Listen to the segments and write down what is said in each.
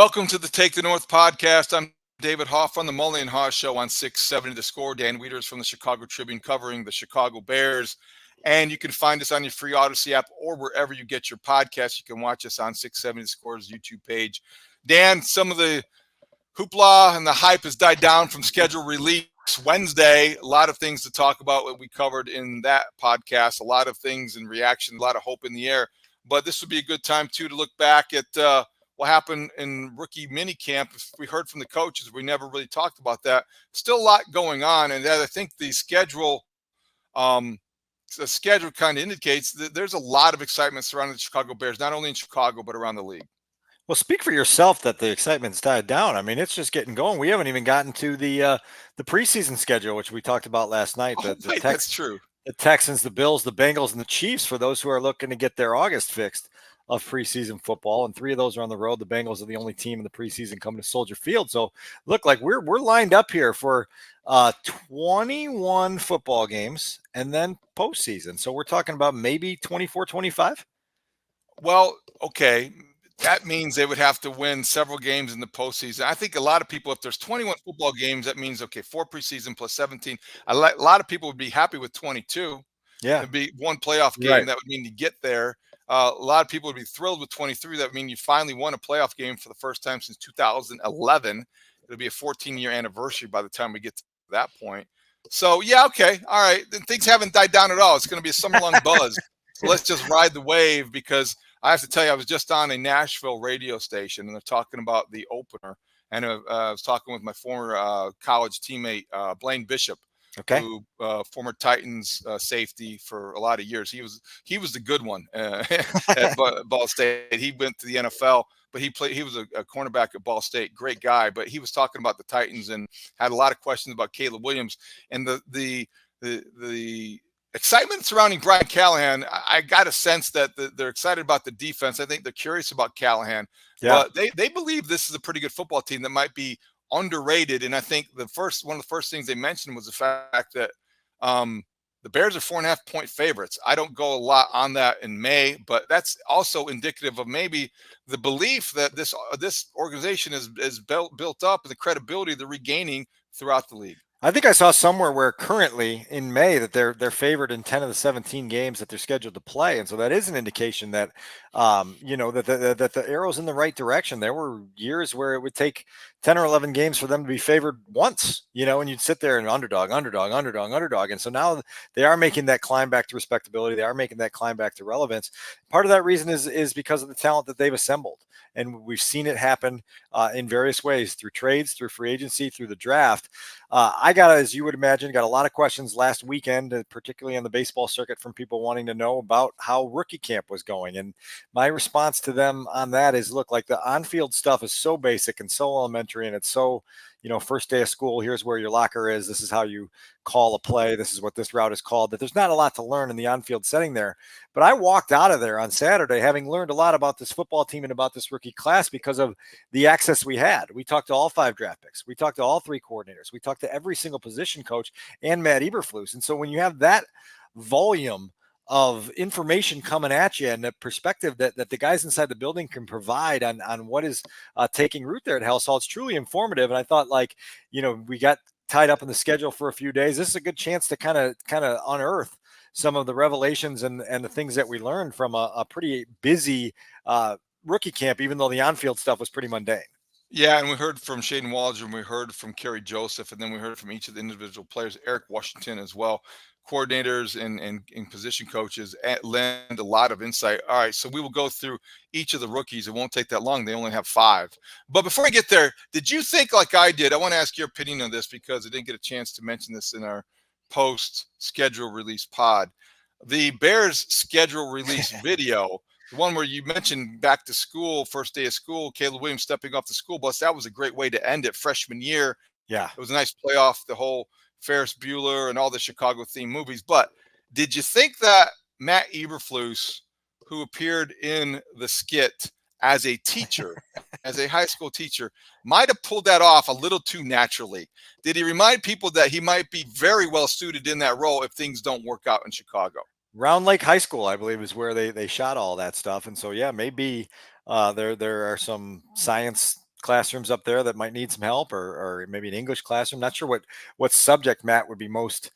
Welcome to the Take the North podcast. I'm David Haugh on the Mully and Haugh Show on 670 The Score. Dan Wiederer is from the Chicago Tribune covering the Chicago Bears. And you can find us on your free Odyssey app or wherever you get your podcasts. You can watch us on 670 The Score's YouTube page. Dan, some of the hoopla and the hype has died down from schedule release Wednesday. A lot of things to talk about what we covered in that podcast. A lot of things in reaction, a lot of hope in the air. But this would be a good time, too, to look back at what happened in rookie minicamp. We heard from the coaches. We never really talked about that. Still a lot going on. And I think the schedule kind of indicates that there's a lot of excitement surrounding the Chicago Bears, not only in Chicago, but around the league. Well, speak for yourself that the excitement's died down. I mean, it's just getting going. We haven't even gotten to the preseason schedule, which we talked about last night. That's true. The Texans, the Bills, the Bengals, and the Chiefs for those who are looking to get their August fixed of preseason football, and 3 of those are on the road. The Bengals are the only team in the preseason coming to Soldier Field. So look like we're lined up here for 21 football games and then postseason. So we're talking about maybe 24, 25. Well, okay. That means they would have to win several games in the postseason. I think a lot of people, if there's 21 football games, that means, 4 preseason plus 17. A lot of people would be happy with 22. Yeah. It'd be one playoff game. Right. That would mean you get there. A lot of people would be thrilled with 23. That would mean you finally won a playoff game for the first time since 2011. It'll be a 14-year anniversary by the time we get to that point. So, yeah, okay. All right. Then things haven't died down at all. It's going to be a summer-long buzz. So let's just ride the wave, because I have to tell you, I was just on a Nashville radio station, and they're talking about the opener. And I was talking with my former college teammate, Blaine Bishop, who former Titans safety for a lot of years. He was the good one at Ball State. He went to the NFL, but he was a cornerback at Ball State. Great guy, but he was talking about the Titans and had a lot of questions about Caleb Williams and the excitement surrounding Brian Callahan. I got a sense that they're excited about the defense. I think they're curious about Callahan, but they believe this is a pretty good football team that might be underrated. And I think one of the first things they mentioned was the fact that the Bears are 4.5-point favorites. I don't go a lot on that in May, but that's also indicative of maybe the belief that this organization is built up and the credibility they're regaining throughout the league. I think I saw somewhere where currently in May that they're favored in 10 of the 17 games that they're scheduled to play, and so that is an indication that that the arrow's in the right direction. There were years where it would take 10 or 11 games for them to be favored once, and you'd sit there and underdog, and so now they are making that climb back to respectability. They are making that climb back to relevance. Part of that reason is because of the talent that they've assembled, and we've seen it happen in various ways, through trades, through free agency, through the draft. As you would imagine, got a lot of questions last weekend, particularly on the baseball circuit, from people wanting to know about how rookie camp was going. And my response to them on that is, look, like, the on-field stuff is so basic and so elementary, and it's so, first day of school, here's where your locker is, this is how you call a play, this is what this route is called, that there's not a lot to learn in the on-field setting there. But I walked out of there on Saturday having learned a lot about this football team and about this rookie class because of the access we had. We talked to all 5 draft picks. We talked to all 3 coordinators. We talked to every single position coach and Matt Eberflus. And so when you have that volume of information coming at you and the perspective that the guys inside the building can provide on what is taking root there at Halas Hall, it's truly informative. And I thought, we got tied up in the schedule for a few days. This is a good chance to kind of unearth some of the revelations and the things that we learned from a pretty busy rookie camp, even though the on-field stuff was pretty mundane. Yeah, and we heard from Shane Waldron, we heard from Kerry Joseph, and then we heard from each of the individual players, Eric Washington as well. Coordinators and position coaches lend a lot of insight. All right, so we will go through each of the rookies. It won't take that long. They only have 5. But before I get there, did you think like I did? I want to ask your opinion on this because I didn't get a chance to mention this in our post-schedule release pod. The Bears schedule release video, the one where you mentioned back to school, first day of school, Caleb Williams stepping off the school bus, that was a great way to end it freshman year. Yeah. It was a nice playoff, the whole Ferris Bueller and all the Chicago-themed movies. But did you think that Matt Eberflus, who appeared in the skit as a teacher, as a high school teacher, might have pulled that off a little too naturally? Did he remind people that he might be very well suited in that role if things don't work out in Chicago? Round Lake High School, I believe, is where they shot all that stuff. And so, yeah, maybe there are some science classrooms up there that might need some help, or maybe an English classroom. Not sure what subject Matt would be most,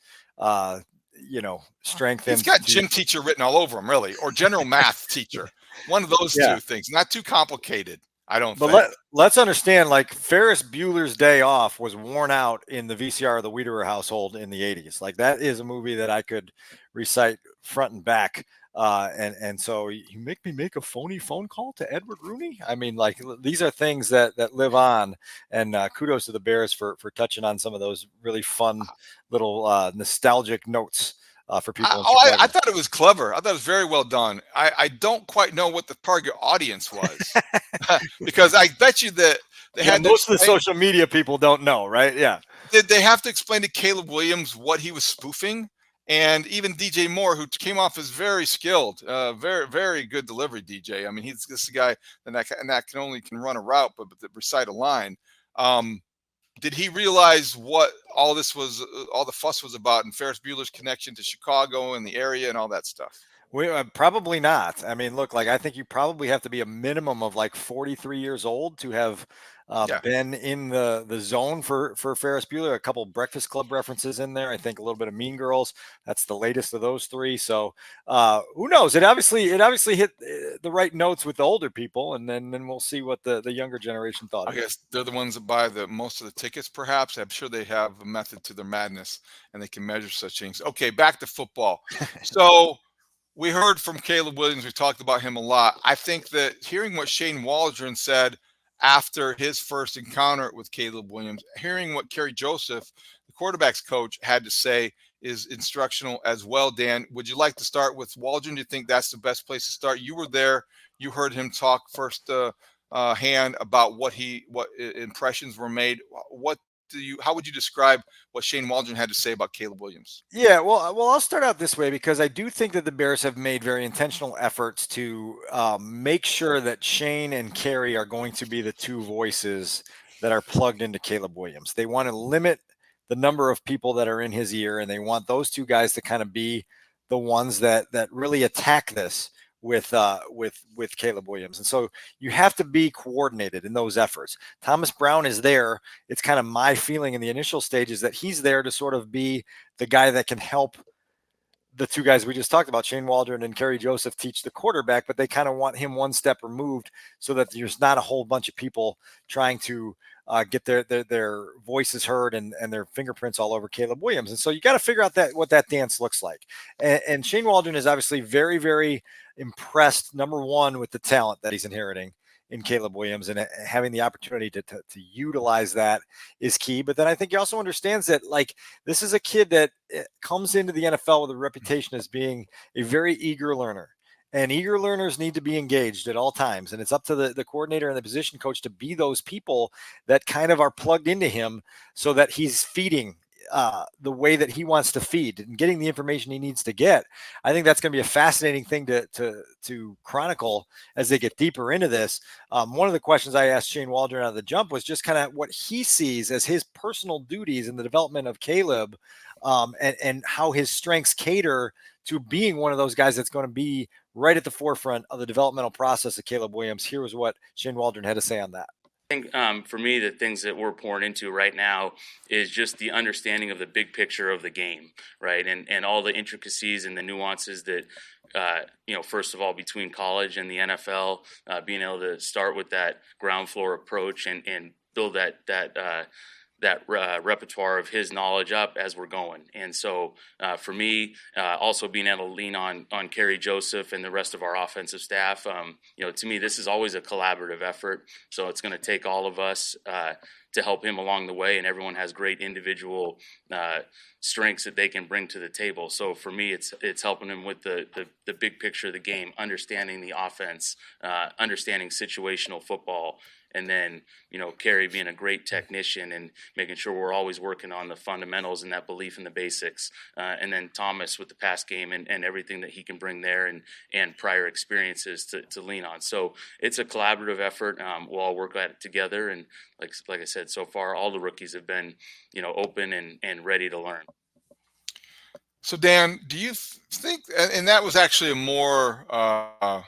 He's strengthened got to. gym teacher written all over him, really, or general math teacher. One of those Yeah. two things. Not too complicated, I don't But think. let's understand, like Ferris Bueller's Day Off was worn out in the VCR of the Wiederer household in the 80s. Like that is a movie that I could recite front and back. And so you make me make a phony phone call to Edward Rooney. I mean, like these are things that live on. And kudos to the Bears for touching on some of those really fun little nostalgic notes for people in I Chicago. thought it was clever. I thought it was very well done. I don't quite know what the target audience was because I bet you that they Yeah, had to most of the explain. social media people don't know, right? Yeah. Did they have to explain to Caleb Williams what he was spoofing? And even DJ Moore, who came off as very skilled, very very good delivery DJ. I mean, he's this guy that can only run a route, but recite a line. Did he realize what all this was, all the fuss was about, and Ferris Bueller's connection to Chicago and the area and all that stuff? We probably not. I mean, look, like I think you probably have to be a minimum of like 43 years old to have Yeah. been in the zone for Ferris Bueller. A couple Breakfast Club references in there. I think a little bit of Mean Girls. That's the latest of those three. So who knows? It obviously hit the right notes with the older people, and then we'll see what the younger generation thought I of it. guess they're the ones that buy the most of the tickets, perhaps. I'm sure they have a method to their madness and they can measure such things. Okay, back to football. So we heard from Caleb Williams. We talked about him a lot. I think that hearing what Shane Waldron said after his first encounter with Caleb Williams, hearing what Kerry Joseph, the quarterback's coach, had to say is instructional as well. Dan, would you like to start with Waldron? Do you think that's the best place to start? You were there. You heard him talk first hand about what impressions were made. How would you describe what Shane Waldron had to say about Caleb Williams? Yeah, well, I'll start out this way because I do think that the Bears have made very intentional efforts to make sure that Shane and Kerry are going to be the two voices that are plugged into Caleb Williams. They want to limit the number of people that are in his ear, and they want those two guys to kind of be the ones that really attack this with Caleb Williams. And so you have to be coordinated in those efforts. Thomas Brown is there. It's kind of my feeling in the initial stages that he's there to sort of be the guy that can help the two guys we just talked about, Shane Waldron and Kerry Joseph, teach the quarterback, but they kind of want him one step removed so that there's not a whole bunch of people trying to get their voices heard and their fingerprints all over Caleb Williams. And so you got to figure out what that dance looks like. And Shane Waldron is obviously very, very impressed, number one, with the talent that he's inheriting in Caleb Williams, and having the opportunity to utilize that is key. But then I think he also understands that, like, this is a kid that comes into the NFL with a reputation as being a very eager learner. And eager learners need to be engaged at all times. And it's up to the coordinator and the position coach to be those people that kind of are plugged into him so that he's feeding the way that he wants to feed and getting the information he needs to get. I think that's going to be a fascinating thing to chronicle as they get deeper into this. One of the questions I asked Shane Waldron out of the jump was just kind of what he sees as his personal duties in the development of Caleb, and how his strengths cater to being one of those guys that's going to be right at the forefront of the developmental process of Caleb Williams. Here was what Shane Waldron had to say on that. I think for me, the things that we're pouring into right now is just the understanding of the big picture of the game, right? And all the intricacies and the nuances that, first of all, between college and the NFL, being able to start with that ground floor approach and build that repertoire of his knowledge up as we're going. And so for me, also being able to lean on Kerry Joseph and the rest of our offensive staff, to me, this is always a collaborative effort. So it's going to take all of us to help him along the way, and everyone has great individual strengths that they can bring to the table. So for me, it's helping him with the big picture of the game, understanding the offense, understanding situational football, and then, Kerry being a great technician and making sure we're always working on the fundamentals and that belief in the basics. And then Thomas with the pass game and everything that he can bring there and prior experiences to lean on. So it's a collaborative effort. We'll all work at it together. And like I said, so far, all the rookies have been, open and ready to learn. So Dan, do you think, and that was actually a more, I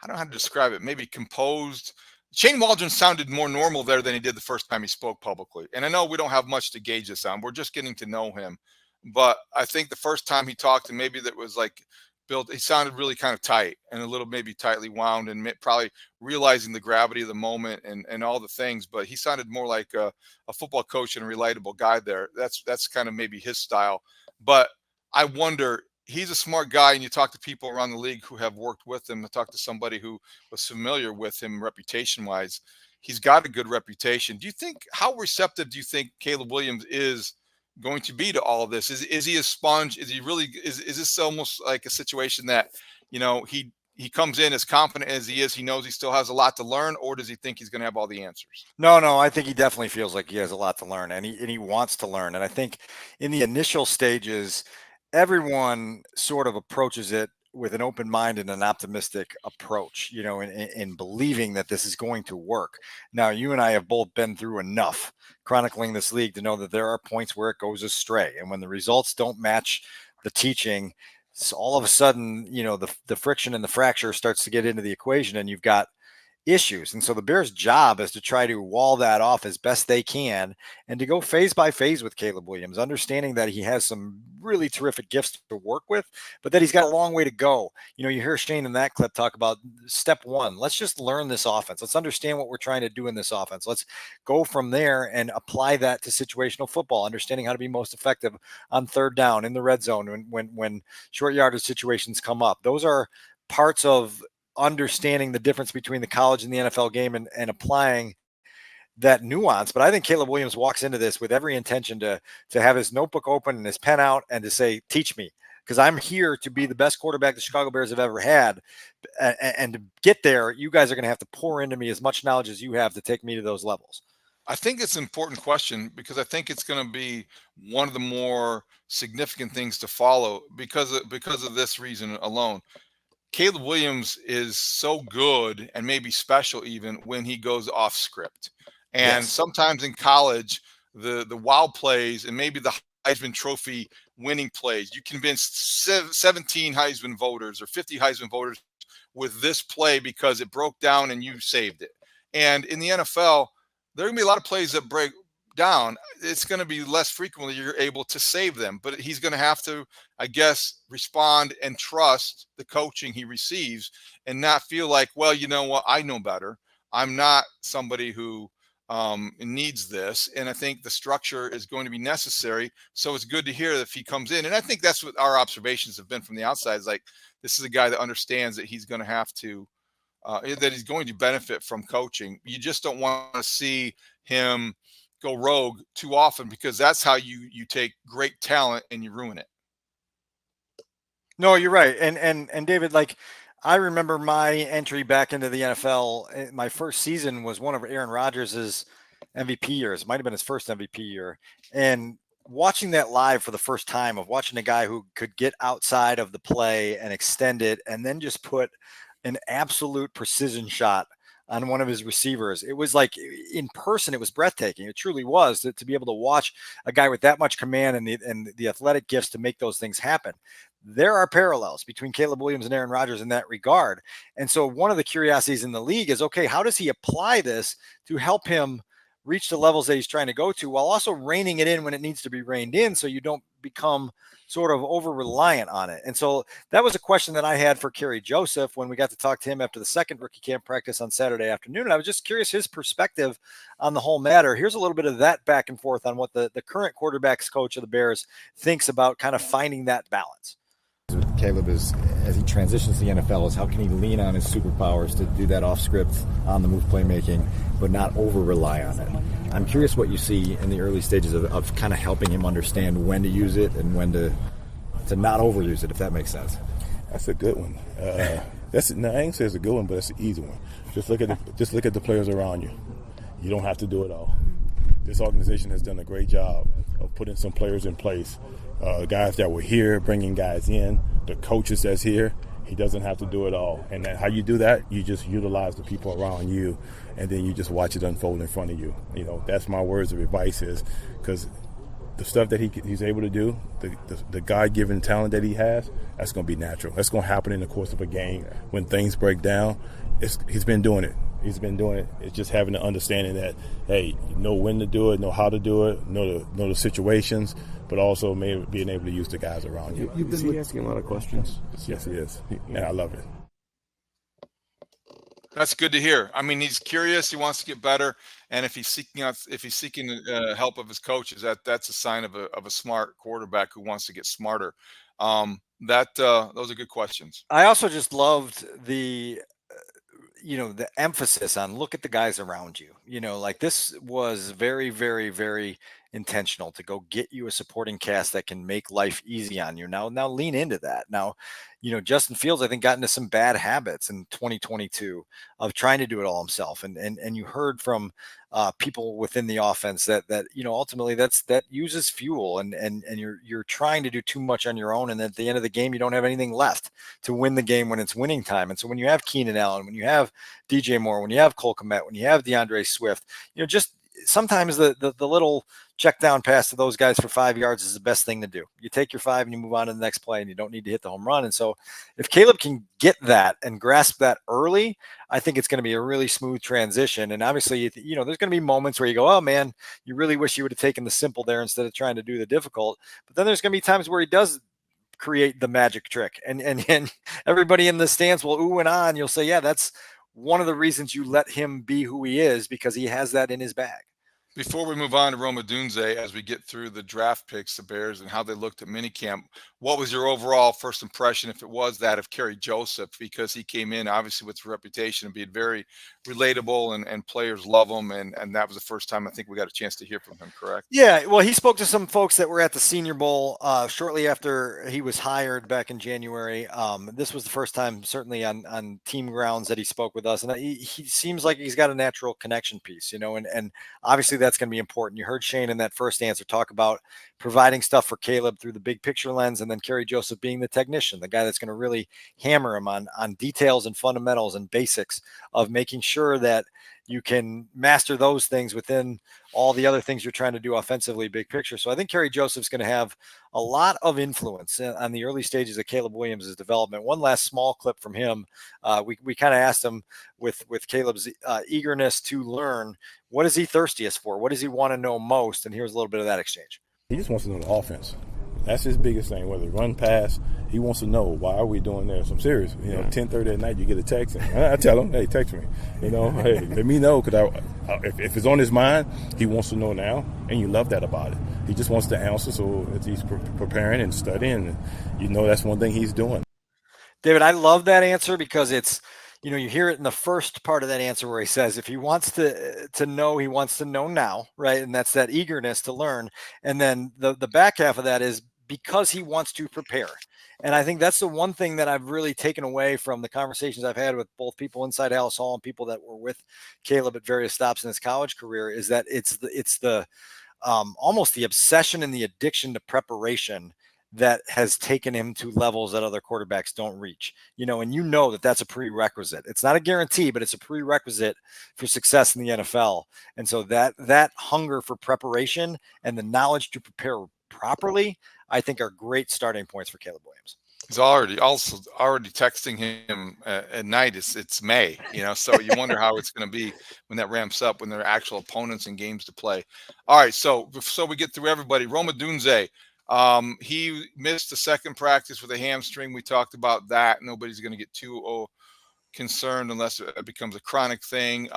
don't know how to describe it, maybe composed, Shane Waldron sounded more normal there than he did the first time he spoke publicly. And I know we don't have much to gauge this on. We're just getting to know him. But I think the first time he talked, and maybe that was like he sounded really kind of tight and a little maybe tightly wound, and probably realizing the gravity of the moment and all the things. But he sounded more like a football coach and a relatable guy there. That's kind of maybe his style. But I wonder, he's a smart guy, and you talk to people around the league who have worked with him. I talked to somebody who was familiar with him reputation wise. He's got a good reputation. How receptive do you think Caleb Williams is going to be to all of this? Is he a sponge? Is he really, is this almost like a situation that, he comes in as confident as he is, he knows he still has a lot to learn, or does he think he's going to have all the answers? No, I think he definitely feels like he has a lot to learn, and he wants to learn. And I think in the initial stages, everyone sort of approaches it with an open mind and an optimistic approach, in believing that this is going to work. Now, you and I have both been through enough chronicling this league to know that there are points where it goes astray. And when the results don't match the teaching, so all of a sudden, the friction and the fracture starts to get into the equation, and you've got issues. And so the Bears' job is to try to wall that off as best they can and to go phase by phase with Caleb Williams, understanding that he has some really terrific gifts to work with, but that he's got a long way to go. You hear Shane in that clip talk about step one. Let's just learn this offense. Let's understand what we're trying to do in this offense. Let's go from there and apply that to situational football, understanding how to be most effective on third down, in the red zone, when short yardage situations come up. Those are parts of understanding the difference between the college and the NFL game and applying that nuance. But I think Caleb Williams walks into this with every intention to have his notebook open and his pen out and to say, teach me, because I'm here to be the best quarterback the Chicago Bears have ever had. And to get there, you guys are going to have to pour into me as much knowledge as you have to take me to those levels. I think it's an important question, because I think it's going to be one of the more significant things to follow because of this reason alone. Caleb Williams is so good and maybe special even when he goes off script. And sometimes in college, the wow plays and maybe the Heisman Trophy winning plays, you convince 17 Heisman voters or 50 Heisman voters with this play because it broke down and you saved it. And in the NFL, there are going to be a lot of plays that break down. It's going to be less frequently you're able to save them, but he's going to have to, I guess, respond and trust the coaching he receives and not feel like, well, you know what, I know better. I'm not somebody who needs this. And I think the structure is going to be necessary. So it's good to hear that if he comes in. And I think that's what our observations have been from the outside, is like, this is a guy that understands that he's going to have to, that he's going to benefit from coaching. You just don't want to see him go rogue too often, because that's how you take great talent and you ruin it. No, you're right. And David, like, I remember my entry back into the NFL. My first season was one of Aaron Rodgers' MVP years. It might have been his first MVP year. And watching that live for the first time, of watching a guy who could get outside of the play and extend it and then just put an absolute precision shot on one of his receivers. It was like, in person, it was breathtaking. It truly was, to be able to watch a guy with that much command and the athletic gifts to make those things happen. There are parallels between Caleb Williams and Aaron Rodgers in that regard. And so one of the curiosities in the league is, okay, how does he apply this to help him reach the levels that he's trying to go to, while also reining it in when it needs to be reined in, so you don't become sort of over-reliant on it. And so that was a question that I had for Kerry Joseph when we got to talk to him after the second rookie camp practice on Saturday afternoon. And I was just curious his perspective on the whole matter. Here's a little bit of that back and forth on what the current quarterbacks coach of the Bears thinks about kind of finding that balance. With Caleb, is as he transitions to the NFL, is how can he lean on his superpowers to do that off script, on the move playmaking, but not over rely on it. I'm curious what you see in the early stages of kind of helping him understand when to use it and when to not overuse it, if that makes sense. That's a good one. I ain't say it's a good one, but it's an easy one. Just look at the players around you. You don't have to do it all. This organization has done a great job of putting some players in place. Guys that were here, bringing guys in, the coaches that's here. He doesn't have to do it all. And how you do that, you just utilize the people around you, and then you just watch it unfold in front of you. You know, that's my words of advice, is because the stuff that he's able to do, the God-given talent that he has, that's going to be natural. That's going to happen in the course of a game. When things break down, he's been doing it. He's been doing it. It's just having the understanding that, hey, you know when to do it, know how to do it, know the situations, but also maybe being able to use the guys around you. You've been asking a lot of questions. Yes, he is. And I love it. That's good to hear. I mean, he's curious. He wants to get better, and if he's seeking help of his coaches, that's a sign of a smart quarterback who wants to get smarter. Those are good questions. I also just loved the emphasis on look at the guys around you. Like this was very, very, very intentional to go get you a supporting cast that can make life easy on you. Now lean into that. Now, Justin Fields, I think, got into some bad habits in 2022 of trying to do it all himself. And you heard from people within the offense that ultimately that uses fuel and you're trying to do too much on your own. And at the end of the game, you don't have anything left to win the game when it's winning time. And so when you have Keenan Allen, when you have DJ Moore, when you have Cole Kmet, when you have DeAndre Swift, just sometimes the little check down pass to those guys for 5 yards is the best thing to do. You take your 5 and you move on to the next play, and you don't need to hit the home run. And so if Caleb can get that and grasp that early, I think it's going to be a really smooth transition. And obviously, there's going to be moments where you go, oh man, you really wish you would have taken the simple there instead of trying to do the difficult. But then there's going to be times where he does create the magic trick, and everybody in the stands will ooh and ah, and you'll say, yeah, that's one of the reasons you let him be who he is, because he has that in his bag. Before we move on to Odunze, as we get through the draft picks, the Bears, and how they looked at minicamp, what was your overall first impression, if it was that, of Kerry Joseph? Because he came in, obviously, with a reputation of being very relatable, and players love him, and that was the first time I think we got a chance to hear from him, correct? Yeah, well, he spoke to some folks that were at the Senior Bowl shortly after he was hired back in January. This was the first time, certainly on team grounds, that he spoke with us, and he seems like he's got a natural connection piece, and obviously that's going to be important. You heard Shane in that first answer talk about providing stuff for Caleb through the big picture lens, and then Kerry Joseph being the technician, the guy that's going to really hammer him on details and fundamentals and basics of making sure that you can master those things within all the other things you're trying to do offensively, big picture. So I think Kerry Joseph's going to have a lot of influence on the early stages of Caleb Williams' development. One last small clip from him. We kind of asked him with Caleb's eagerness to learn, what is he thirstiest for? What does he want to know most? And here's a little bit of that exchange. He just wants to know the offense. That's his biggest thing, whether run, pass. He wants to know, why are we doing this? I'm serious. 10:30 at night, you get a text, and I tell him, hey, text me. Hey, let me know, because if it's on his mind, he wants to know now, and you love that about it. He just wants the answer, so as he's preparing and studying, that's one thing he's doing. David, I love that answer, because it's, you hear it in the first part of that answer where he says, if he wants to know, he wants to know now, right? And that's that eagerness to learn. And then the back half of that is because he wants to prepare. And I think that's the one thing that I've really taken away from the conversations I've had with both people inside Halas Hall and people that were with Caleb at various stops in his college career, is that it's the almost the obsession and the addiction to preparation that has taken him to levels that other quarterbacks don't reach, and that's a prerequisite. It's not a guarantee, but it's a prerequisite for success in the NFL. And so that hunger for preparation and the knowledge to prepare properly, I think, are great starting points for Caleb Williams. He's already texting him at night. It's May, so you wonder how it's going to be when that ramps up, when there are actual opponents and games to play. All right, so we get through everybody. Odunze. He missed the second practice with a hamstring. We talked about that. Nobody's going to get too concerned unless it becomes a chronic thing.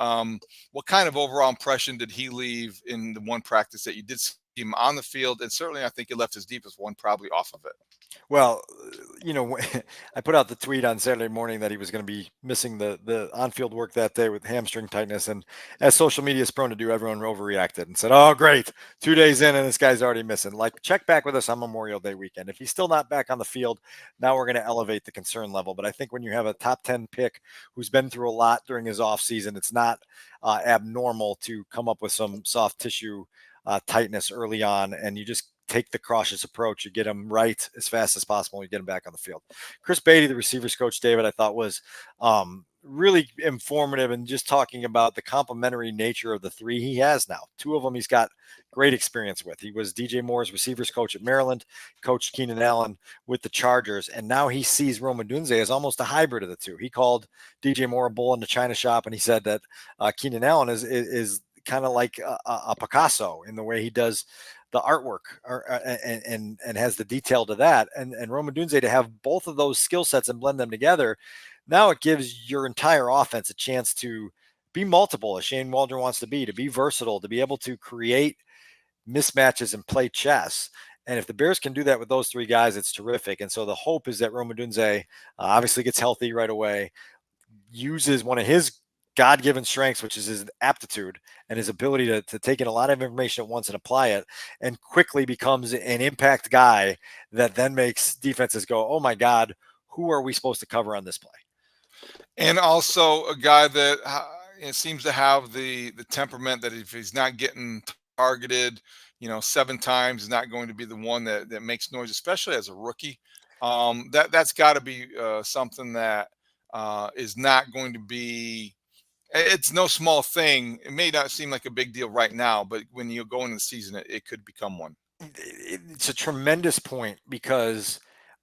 What kind of overall impression did he leave in the one practice that you did see him on the field? And certainly I think he left his deepest one probably off of it. Well, I put out the tweet on Saturday morning that he was going to be missing the on-field work that day with hamstring tightness. And as social media is prone to do, everyone overreacted and said, oh, great, 2 days in and this guy's already missing. Like, check back with us on Memorial Day weekend. If he's still not back on the field, now we're going to elevate the concern level. But I think when you have a top 10 pick who's been through a lot during his offseason, it's not abnormal to come up with some soft tissue tightness early on, and you just take the cautious approach. You get him right as fast as possible. You get him back on the field. Chris Beatty, the receivers coach, David, I thought was really informative and just talking about the complementary nature of the three he has now. Two of them he's got great experience with. He was DJ Moore's receivers coach at Maryland, coached Keenan Allen with the Chargers, and now he sees Rome Odunze as almost a hybrid of the two. He called DJ Moore a bull in the china shop, and he said that Keenan Allen is kind of like a Picasso in the way he does the artwork and has the detail to that. And Rome Odunze, to have both of those skill sets and blend them together, now it gives your entire offense a chance to be multiple, as Shane Waldron wants to be versatile, to be able to create mismatches and play chess. And if the Bears can do that with those three guys, it's terrific. And so the hope is that Rome Odunze obviously gets healthy right away, uses one of his God-given strengths, which is his aptitude and his ability to take in a lot of information at once and apply it, and quickly becomes an impact guy that then makes defenses go, oh my God, who are we supposed to cover on this play? And also a guy that seems to have the temperament that if he's not getting targeted, 7 times, is not going to be the one that makes noise, especially as a rookie. That's got to be something that is not going to be. It's no small thing. It may not seem like a big deal right now, but when you go into the season, it could become one. It's a tremendous point, because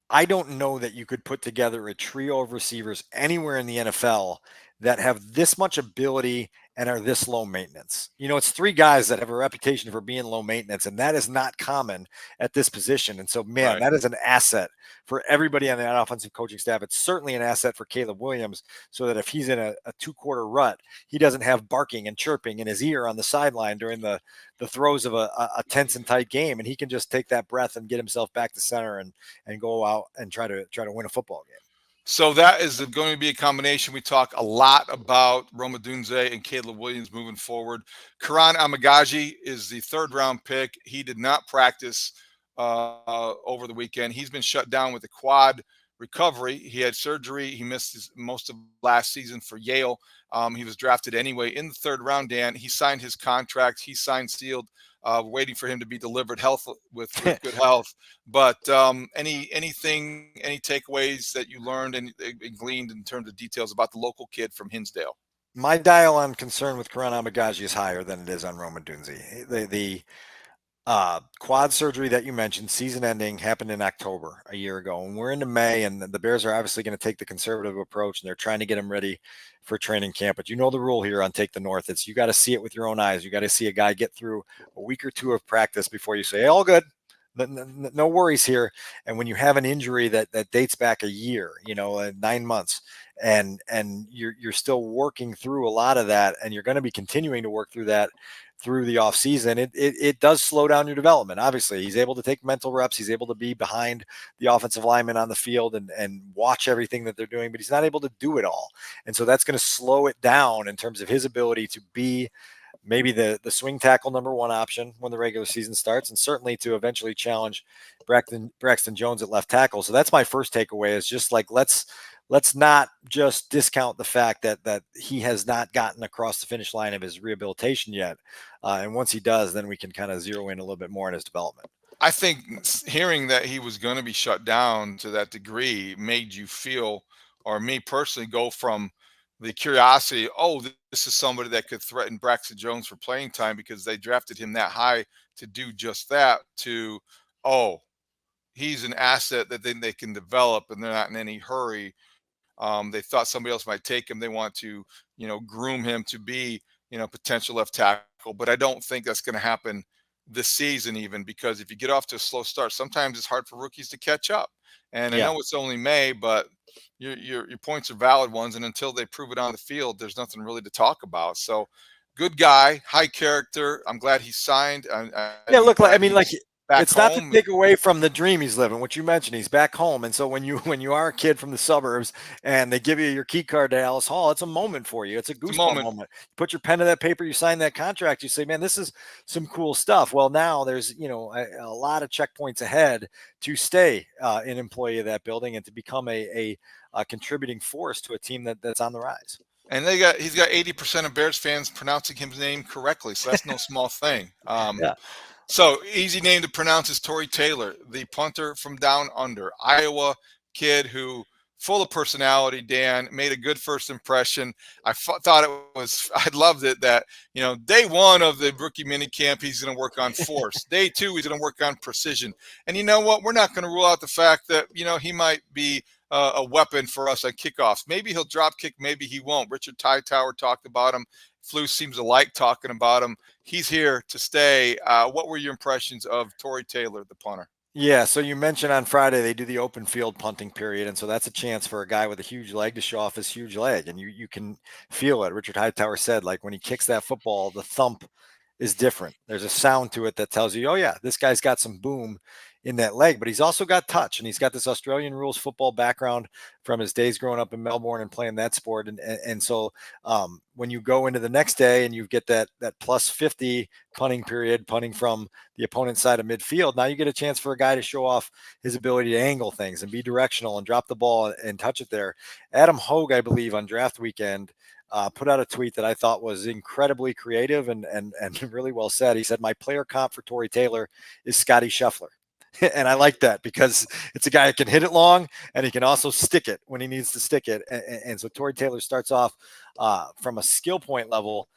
I don't know that you could put together a trio of receivers anywhere in the NFL that have this much ability and are this low maintenance. It's three guys that have a reputation for being low maintenance, and that is not common at this position. And so, man, Right. That is an asset for everybody on that offensive coaching staff. It's certainly an asset for Caleb Williams, so that if he's in a 2-quarter rut, he doesn't have barking and chirping in his ear on the sideline during the throes of a tense and tight game, and he can just take that breath and get himself back to center and go out and try to win a football game. So that is going to be a combination. We talk a lot about Rome Odunze and Caleb Williams moving forward. Kiran Amegadjie is the 3rd-round pick. He did not practice over the weekend. He's been shut down with a quad recovery. He had surgery. He missed most of last season for Yale. He was drafted anyway in the 3rd round, Dan. He signed his contract. He signed sealed. Waiting for him to be delivered with good health. But any takeaways that you learned and gleaned in terms of details about the local kid from Hinsdale? My dial on concern with Kiran Amegadjie is higher than it is on Rome Odunze. The quad surgery that you mentioned, season ending, happened in October a year ago, and we're into May, and the Bears are obviously going to take the conservative approach, and they're trying to get him ready for training camp. But the rule here on Take the North, it's you got to see it with your own eyes. You got to see a guy get through a week or two of practice before you say, hey, all good, no worries here. And when you have an injury that dates back a year, 9 months, and you're still working through a lot of that, and you're going to be continuing to work through that through the off season, it does slow down your development. Obviously, he's able to take mental reps. He's able to be behind the offensive lineman on the field and watch everything that they're doing, but he's not able to do it all. And so that's going to slow it down in terms of his ability to be maybe the swing tackle number 1 option when the regular season starts, and certainly to eventually challenge Braxton Jones at left tackle. So that's my first takeaway, is just like, let's not just discount the fact that he has not gotten across the finish line of his rehabilitation yet. And once he does, then we can kind of zero in a little bit more on his development. I think hearing that he was going to be shut down to that degree made you feel, or me personally, go from the curiosity, oh, this is somebody that could threaten Braxton Jones for playing time because they drafted him that high to do just that, to, oh, he's an asset that then they can develop and they're not in any hurry. They thought somebody else might take him. They want to, groom him to be, potential left tackle. But I don't think that's going to happen this season, even, because if you get off to a slow start, sometimes it's hard for rookies to catch up. And I know it's only May, but your points are valid ones. And until they prove it on the field, there's nothing really to talk about. So, good guy, high character. I'm glad he signed. It's not to take away from the dream he's living, which you mentioned. He's back home. And so when you are a kid from the suburbs and they give you your key card to Halas Hall, it's a moment for you. It's a goosebump moment. You put your pen to that paper, you sign that contract, you say, man, this is some cool stuff. Well, now there's, a lot of checkpoints ahead to stay an employee of that building and to become a contributing force to a team that's on the rise. And he's got 80% of Bears fans pronouncing his name correctly. So that's no small thing. Yeah. So easy name to pronounce is Tory Taylor, the punter from down under, Iowa kid who full of personality. Dan made a good first impression. Thought I loved it that, day one of the rookie minicamp, he's going to work on force. Day two, he's going to work on precision. And you know what? We're not going to rule out the fact that, he might be a weapon for us on kickoffs. Maybe he'll drop kick, maybe he won't. Richard Hightower talked about him. Flu seems to like talking about him. He's here to stay. What were your impressions of Tory Taylor, the punter? Yeah, so you mentioned on Friday they do the open field punting period, and so that's a chance for a guy with a huge leg to show off his huge leg, and you can feel it. Richard Hightower said, like, when he kicks that football, the thump is different. There's a sound to it that tells you, oh yeah, this guy's got some boom in that leg, but he's also got touch, and he's got this Australian rules football background from his days growing up in Melbourne and playing that sport. And so when you go into the next day and you get that plus 50 punting period, punting from the opponent's side of midfield, now you get a chance for a guy to show off his ability to angle things and be directional and drop the ball and touch it there. Adam Haugh, I believe, on draft weekend, put out a tweet that I thought was incredibly creative and really well said. He said, my player comp for Tory Taylor is Scotty Scheffler. And I like that because it's a guy that can hit it long and he can also stick it when he needs to stick it. And so Tory Taylor starts off from a skill point level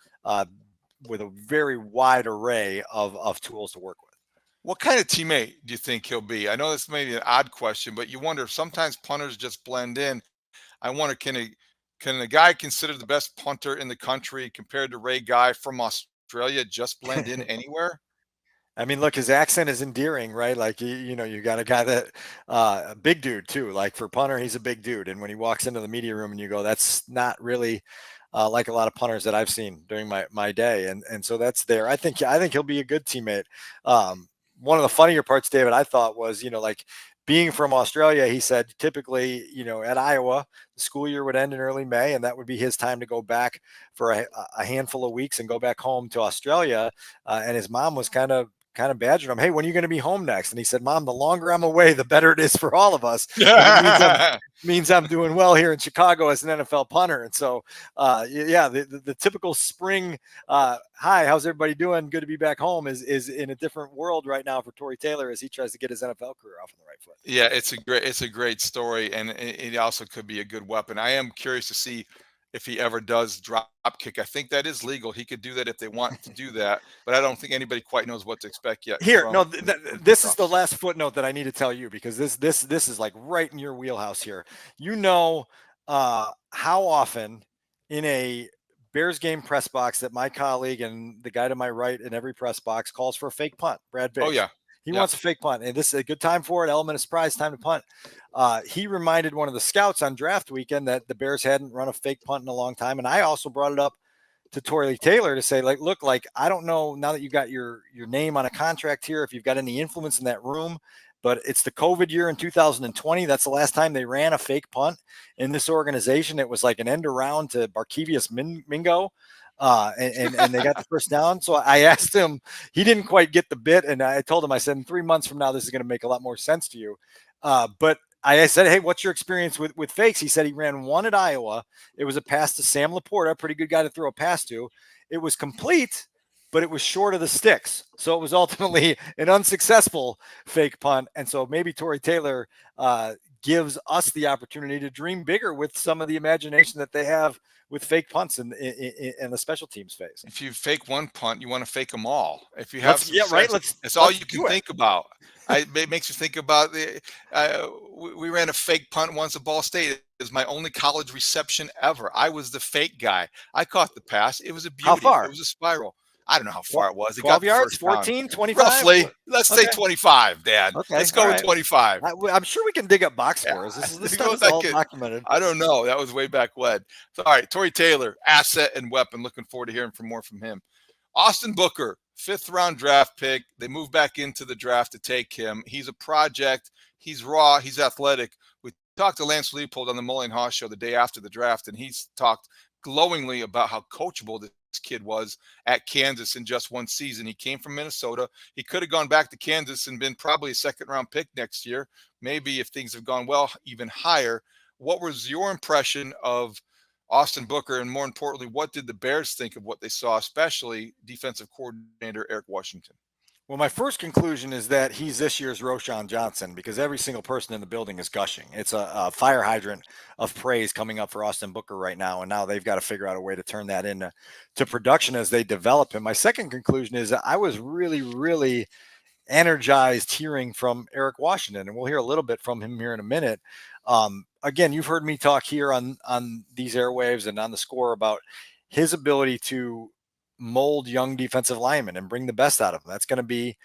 with a very wide array of tools to work with. What kind of teammate do you think he'll be? I know this may be an odd question, but you wonder if sometimes punters just blend in. I wonder, can a guy considered the best punter in the country compared to Ray Guy from Australia just blend in anywhere? I mean, look, his accent is endearing, right? Like, you got a guy that a big dude too. Like for punter, he's a big dude. And when he walks into the media room and you go, that's not really like a lot of punters that I've seen during my day. And so that's there. I think he'll be a good teammate. One of the funnier parts, David, I thought was, like being from Australia, he said typically, at Iowa, the school year would end in early May, and that would be his time to go back for a handful of weeks and go back home to Australia. And his mom was kind of badgered him, hey, when are you going to be home next? And he said, Mom, the longer I'm away, the better it is for all of us. It means I'm doing well here in Chicago as an NFL punter. And so, the typical spring, hi, how's everybody doing? Good to be back home is in a different world right now for Tory Taylor as he tries to get his NFL career off on the right foot. Yeah, it's a great story, and it also could be a good weapon. I am curious to see if he ever does drop kick. I think that is legal. He could do that if they want to do that, but I don't think anybody quite knows what to expect yet. Here, no, this is the last footnote that I need to tell you because this is like right in your wheelhouse here. How often in a Bears game press box that my colleague and the guy to my right in every press box calls for a fake punt, Brad Biggs. Oh yeah. He wants a fake punt, and this is a good time for it. Element of surprise, time to punt. He reminded one of the scouts on draft weekend that the Bears hadn't run a fake punt in a long time, and I also brought it up to Tory Taylor to say, like, look, like I don't know now that you got your name on a contract here if you've got any influence in that room, but it's the COVID year in 2020. That's the last time they ran a fake punt in this organization. It was like an end around to Barkevius Mingo. And they got the first down. So I asked him, he didn't quite get the bit. And I told him, I said, in 3 months from now, this is going to make a lot more sense to you. But I said, hey, what's your experience with fakes? He said he ran one at Iowa. It was a pass to Sam Laporta, pretty good guy to throw a pass to. It was complete, but it was short of the sticks. So it was ultimately an unsuccessful fake punt. And so maybe Tory Taylor gives us the opportunity to dream bigger with some of the imagination that they have with fake punts in the special teams phase. If you fake one punt, you want to fake them all. If you have that's all you can think about. It makes you think about we ran a fake punt once at Ball State. It was my only college reception ever. I was the fake guy. I caught the pass. It was a beauty. How far? It was a spiral. I don't know how far it was. 12 yards, 14, 25? Roughly. Let's say 25, Dad. Okay, let's go with 25. I'm sure we can dig up box scores. This stuff is all documented. I don't know. That was way back when. So, all right, Tory Taylor, asset and weapon. Looking forward to hearing more from him. Austin Booker, 5th-round draft pick. They moved back into the draft to take him. He's a project. He's raw. He's athletic. We talked to Lance Leopold on the Mully and Haugh show the day after the draft, and he's talked glowingly about how coachable this kid was at Kansas in just one season. He came from Minnesota. He could have gone back to Kansas and been probably a 2nd-round pick next year. Maybe if things have gone well, even higher. What was your impression of Austin Booker? And more importantly, what did the Bears think of what they saw, especially defensive coordinator Eric Washington? Well, my first conclusion is that he's this year's Roshan Johnson because every single person in the building is gushing. It's a fire hydrant of praise coming up for Austin Booker right now, and now they've got to figure out a way to turn that into production as they develop him. My second conclusion is that I was really, really energized hearing from Eric Washington, and we'll hear a little bit from him here in a minute. Again, you've heard me talk here on these airwaves and on the score about his ability to mold young defensive linemen and bring the best out of them. That's going to be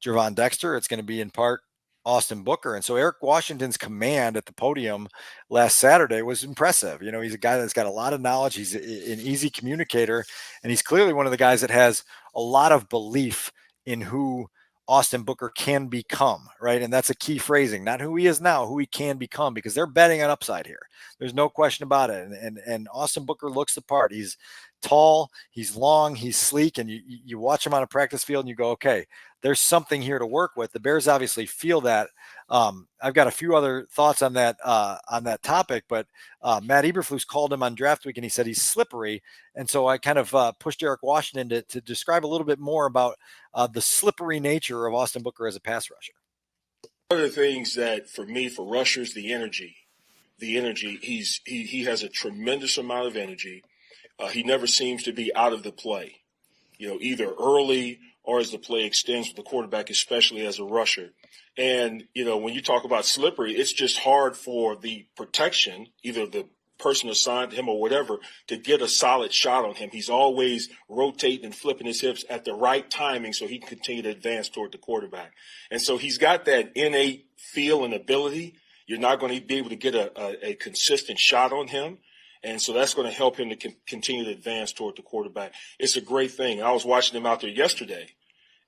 Javon Dexter. It's going to be in part Austin Booker. And so Eric Washington's command at the podium last Saturday was impressive. You know, he's a guy that's got a lot of knowledge. He's an easy communicator, and he's clearly one of the guys that has a lot of belief in who Austin Booker can become, right? And that's a key phrasing, not who he is now, who he can become, because they're betting on upside here. There's no question about it. And Austin Booker looks the part. He's tall, he's long, he's sleek, and you watch him on a practice field and you go, okay, there's something here to work with. The Bears obviously feel that. I've got a few other thoughts on that topic, but Matt Eberflus called him on draft week and he said he's slippery. And so I kind of pushed Eric Washington to describe a little bit more about the slippery nature of Austin Booker as a pass rusher. One of the things that for me, for rushers, the energy, he has a tremendous amount of energy. He never seems to be out of the play, either early or as the play extends with the quarterback, especially as a rusher. And, when you talk about slippery, it's just hard for the protection, either the person assigned to him or whatever, to get a solid shot on him. He's always rotating and flipping his hips at the right timing so he can continue to advance toward the quarterback. And so he's got that innate feel and ability. You're not going to be able to get a consistent shot on him. And so that's going to help him to continue to advance toward the quarterback. It's a great thing. I was watching him out there yesterday,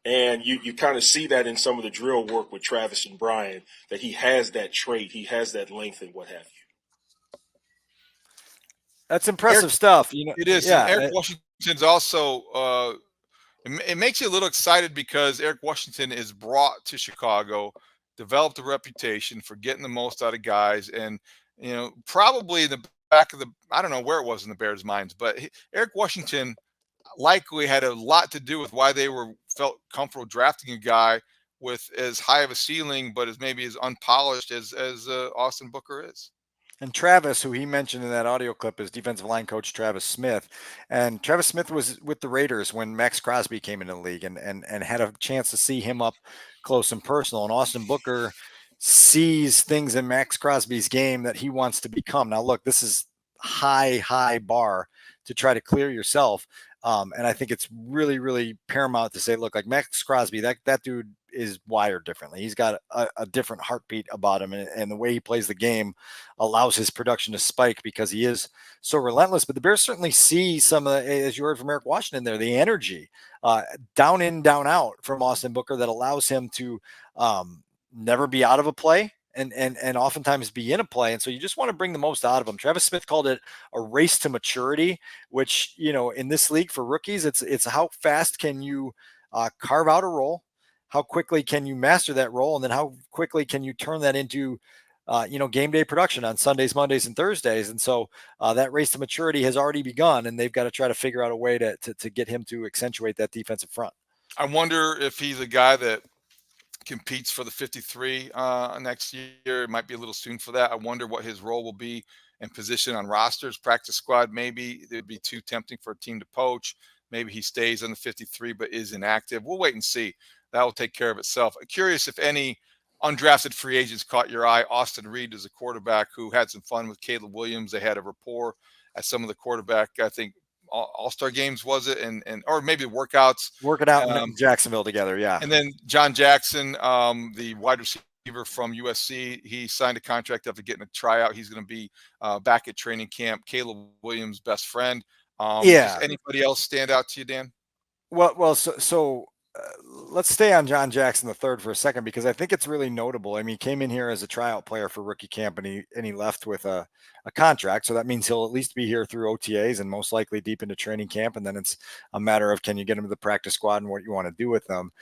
and you kind of see that in some of the drill work with Travis and Brian, that he has that trait. He has that length and what have you. That's impressive stuff. It is. Yeah. Eric Washington's also it makes you a little excited because Eric Washington is brought to Chicago, developed a reputation for getting the most out of guys, and probably in the back of I don't know where it was in the Bears' minds, but Eric Washington likely had a lot to do with why they felt comfortable drafting a guy with as high of a ceiling, but maybe as unpolished as Austin Booker is. And Travis, who he mentioned in that audio clip, is defensive line coach Travis Smith. And Travis Smith was with the Raiders when Max Crosby came into the league and had a chance to see him up close and personal. And Austin Booker sees things in Max Crosby's game that he wants to become. Now, look, this is high bar to try to clear yourself. And I think it's really, really paramount to say, look, like Max Crosby, that dude is wired differently. He's got a different heartbeat about him, and the way he plays the game allows his production to spike because he is so relentless. But the Bears certainly see some of the, as you heard from Eric Washington there, the energy down in, down out from Austin Booker that allows him to never be out of a play and oftentimes be in a play. And so you just want to bring the most out of them. Travis Smith called it a race to maturity, which, in this league for rookies, it's how fast can you carve out a role? How quickly can you master that role? And then how quickly can you turn that into, game day production on Sundays, Mondays, and Thursdays? And so that race to maturity has already begun, and they've got to try to figure out a way to get him to accentuate that defensive front. I wonder if he's a guy that competes for the 53 next year. It might be a little soon for that. I wonder what his role will be and position on rosters, practice squad. Maybe it'd be too tempting for a team to poach. Maybe he stays on the 53 but is inactive. We'll wait and see. That will take care of itself. Curious if any undrafted free agents caught your eye. Austin Reed is a quarterback who had some fun with Caleb Williams. They had a rapport at some of the quarterback, I think, all-star games, was it? And or maybe workouts. Work it out in Jacksonville together, yeah. And then John Jackson, the wide receiver from USC, he signed a contract after getting a tryout. He's going to be back at training camp. Caleb Williams' best friend. Does anybody else stand out to you, Dan? Well, so let's stay on John Jackson III for a second, because I think it's really notable. I mean, he came in here as a tryout player for rookie camp, and he left with a contract. So that means he'll at least be here through OTAs and most likely deep into training camp. And then it's a matter of, can you get him to the practice squad and what you want to do with them?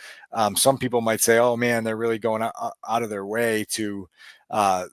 Some people might say, oh man, they're really going out of their way to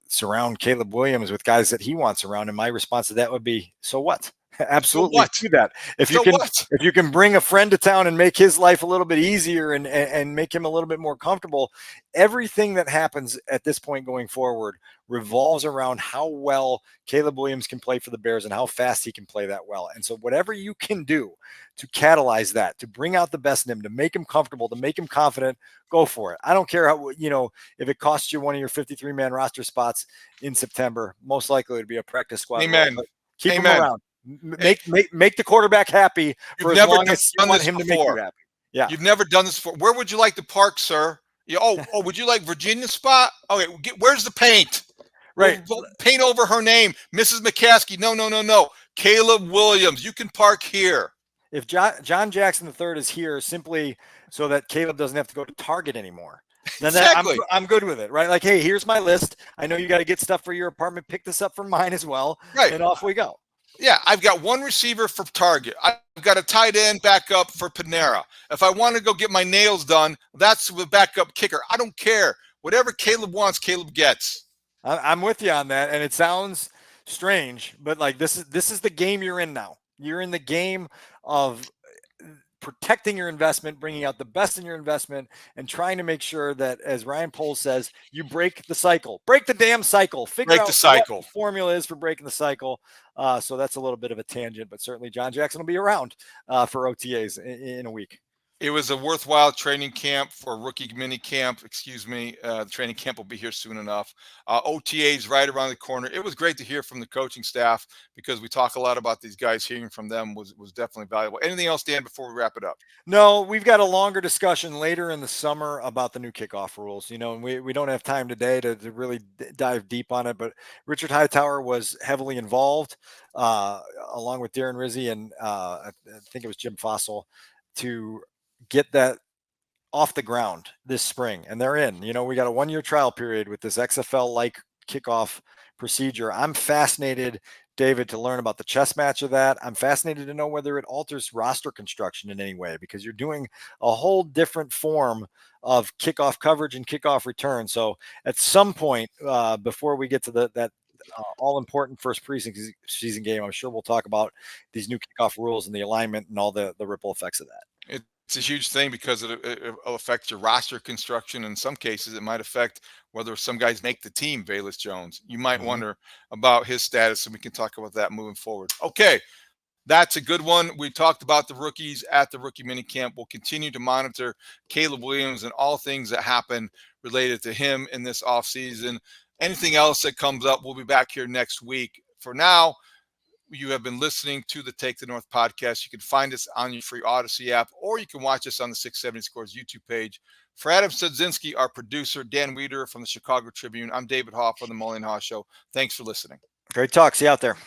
surround Caleb Williams with guys that he wants around. And my response to that would be, so what? Absolutely, what? do that. If you So can, what? if you can bring a friend to town and make his life a little bit easier and make him a little bit more comfortable, everything that happens at this point going forward revolves around how well Caleb Williams can play for the Bears and how fast he can play that well. And so whatever you can do to catalyze that, to bring out the best in him, to make him comfortable, to make him confident, go for it. I don't care how, if it costs you one of your 53-man roster spots in September, most likely it'd be a practice squad. Amen. Role, keep him Amen. around. Make the quarterback happy for as long as you want him to make you happy. Yeah. You've never done this before. Where would you like to park, sir? Would you like Virginia spot? Okay, where's the paint? Right. We'll paint over her name, Mrs. McCaskey. No. Caleb Williams. You can park here. If John Jackson III is here simply so that Caleb doesn't have to go to Target anymore, then Exactly. I'm good with it, right? Like, hey, here's my list. I know you got to get stuff for your apartment. Pick this up for mine as well. Right. And off we go. Yeah, I've got one receiver for Target. I've got a tight end backup for Panera. If I want to go get my nails done, that's the backup kicker. I don't care. Whatever Caleb wants, Caleb gets. I'm with you on that. And it sounds strange, but like this is the game you're in now. You're in the game of protecting your investment, bringing out the best in your investment, and trying to make sure that, as Ryan Poles says, you break the cycle. Break the damn cycle. Figure out what the formula is for breaking the cycle. So that's a little bit of a tangent, but certainly John Jackson will be around for OTAs in a week. It was a worthwhile training camp for rookie mini camp. The training camp will be here soon enough. OTAs right around the corner. It was great to hear from the coaching staff because we talk a lot about these guys. Hearing from them was definitely valuable. Anything else, Dan, before we wrap it up? No, we've got a longer discussion later in the summer about the new kickoff rules. And we don't have time today to really dive deep on it, but Richard Hightower was heavily involved along with Darren Rizzi and I think it was Jim Fossil to get that off the ground this spring. And they're in. We got a 1-year trial period with this XFL-like kickoff procedure. I'm fascinated, David, to learn about the chess match of that. I'm fascinated to know whether it alters roster construction in any way, because you're doing a whole different form of kickoff coverage and kickoff return. So at some point before we get to that all-important first preseason game, I'm sure we'll talk about these new kickoff rules and the alignment and all the ripple effects of that. It's a huge thing because it affects your roster construction. In some cases, it might affect whether some guys make the team. Velus Jones, you might wonder about his status, and we can talk about that moving forward. Okay, that's a good one. We talked about the rookies at the rookie minicamp. We'll continue to monitor Caleb Williams and all things that happen related to him in this offseason. Anything else that comes up, we'll be back here next week. For now, you have been listening to the Take the North podcast. You can find us on your free Odyssey app, or you can watch us on the 670 Scores YouTube page. For Adam Studzinski, our producer, Dan Wiederer from the Chicago Tribune, I'm David Haugh from the Mully and Haugh Show. Thanks for listening. Great talk. See you out there.